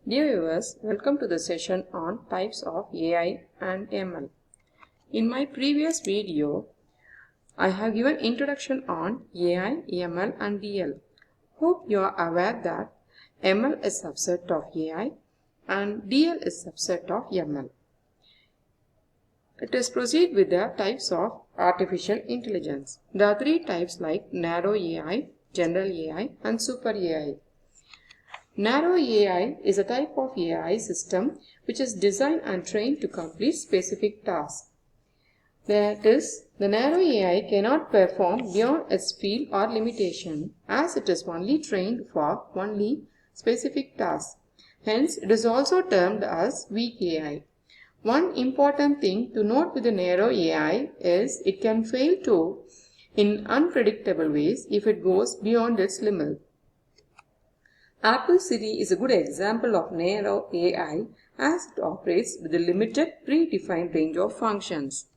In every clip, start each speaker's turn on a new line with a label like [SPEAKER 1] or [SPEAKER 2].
[SPEAKER 1] Dear viewers, welcome to the session on types of AI and ML. In my previous video, I have given introduction on AI, ML and DL. Hope you are aware that ML is subset of AI and DL is subset of ML. Let us proceed with the types of artificial intelligence. There are three types like narrow AI, general AI and super AI. Narrow AI is a type of AI system which is designed and trained to complete specific tasks. That is, the narrow AI cannot perform beyond its field or limitation as it is only trained for only specific tasks. Hence, it is also termed as weak AI. One important thing to note with the narrow AI is it can fail in unpredictable ways if it goes beyond its limit. Apple Siri is a good example of narrow AI as it operates with a limited predefined range of functions.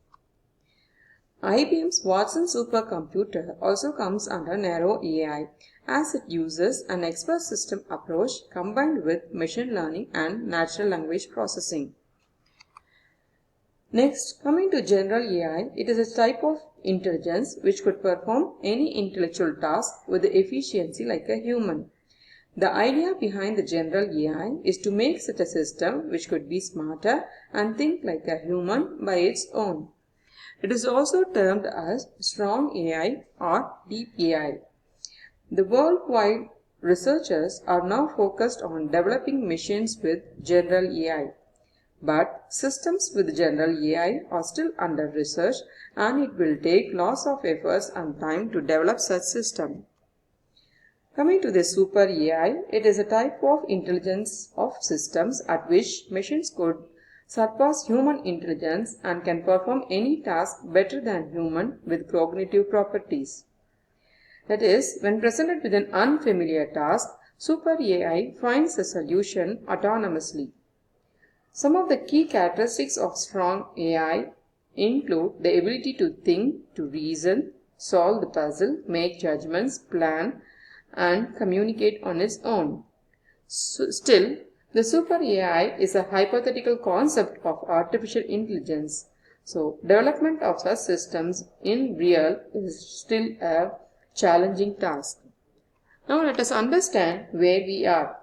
[SPEAKER 1] IBM's Watson supercomputer also comes under narrow AI as it uses an expert system approach combined with machine learning and natural language processing. Next, coming to general AI, it is a type of intelligence which could perform any intellectual task with efficiency like a human. The idea behind the general AI is to make such a system which could be smarter and think like a human by its own. It is also termed as strong AI or deep AI. The worldwide researchers are now focused on developing machines with general AI. But systems with general AI are still under research and it will take lots of efforts and time to develop such system. Coming to the super AI, it is a type of intelligence of systems at which machines could surpass human intelligence and can perform any task better than human with cognitive properties. That is, when presented with an unfamiliar task, super AI finds a solution autonomously. Some of the key characteristics of strong AI include the ability to think, to reason, solve the puzzle, make judgments, plan, and communicate on its own. Still, the super AI is a hypothetical concept of artificial intelligence. So, development of such systems in real is still a challenging task. Now let us understand where we are.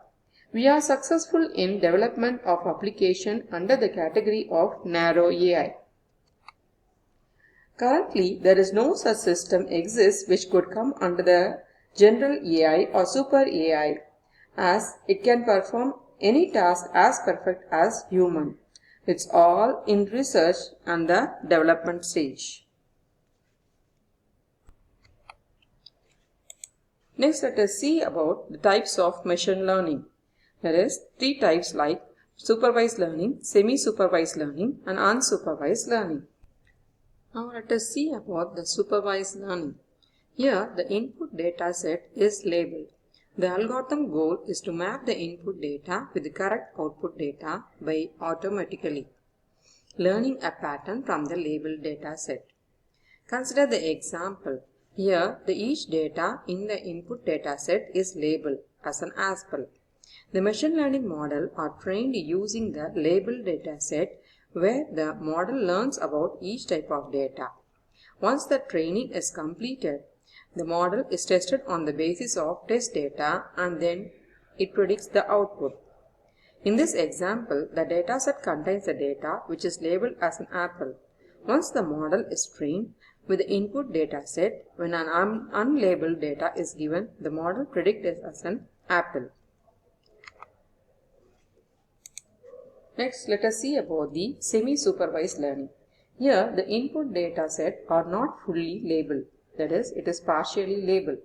[SPEAKER 1] We are successful in development of application under the category of narrow AI. Currently, there is no such system exists which could come under the general AI or super AI as it can perform any task as perfect as human. It's all in research and the development stage. Next, let us see about the types of machine learning. There is three types like supervised learning, semi-supervised learning and unsupervised learning. Now let us see about the supervised learning. Here, the input data set is labeled. The algorithm goal is to map the input data with the correct output data by automatically learning a pattern from the labeled data set. Consider the example. Here, each data in the input data set is labeled as an apple. The machine learning model are trained using the labeled data set where the model learns about each type of data. Once the training is completed, the model is tested on the basis of test data and then it predicts the output. In this example, the dataset contains the data which is labeled as an apple. Once the model is trained with the input dataset, when an unlabeled data is given, the model predicts it as an apple. Next, let us see about the semi-supervised learning. Here, the input dataset are not fully labeled. That is, it is partially labeled.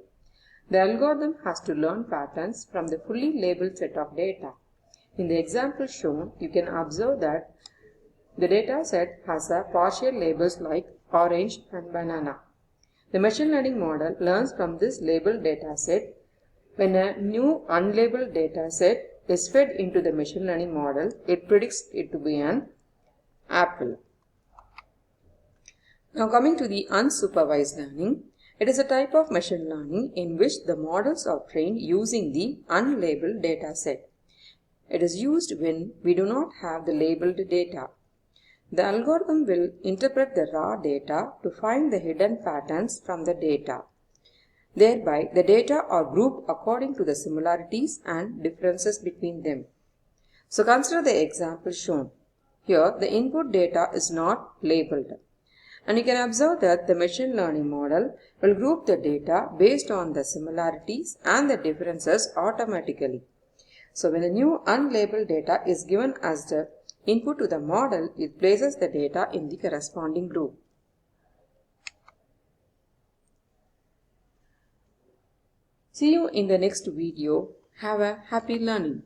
[SPEAKER 1] The algorithm has to learn patterns from the fully labeled set of data. In the example shown, you can observe that the data set has a partial labels like orange and banana. The machine learning model learns from this labeled data set. When a new unlabeled data set is fed into the machine learning model, it predicts it to be an apple. Now coming to the unsupervised learning, it is a type of machine learning in which the models are trained using the unlabeled data set. It is used when we do not have the labeled data. The algorithm will interpret the raw data to find the hidden patterns from the data. Thereby, the data are grouped according to the similarities and differences between them. So consider the example shown. Here, the input data is not labeled. And you can observe that the machine learning model will group the data based on the similarities and the differences automatically. So when the new unlabeled data is given as the input to the model, it places the data in the corresponding group. See you in the next video. Have a happy learning.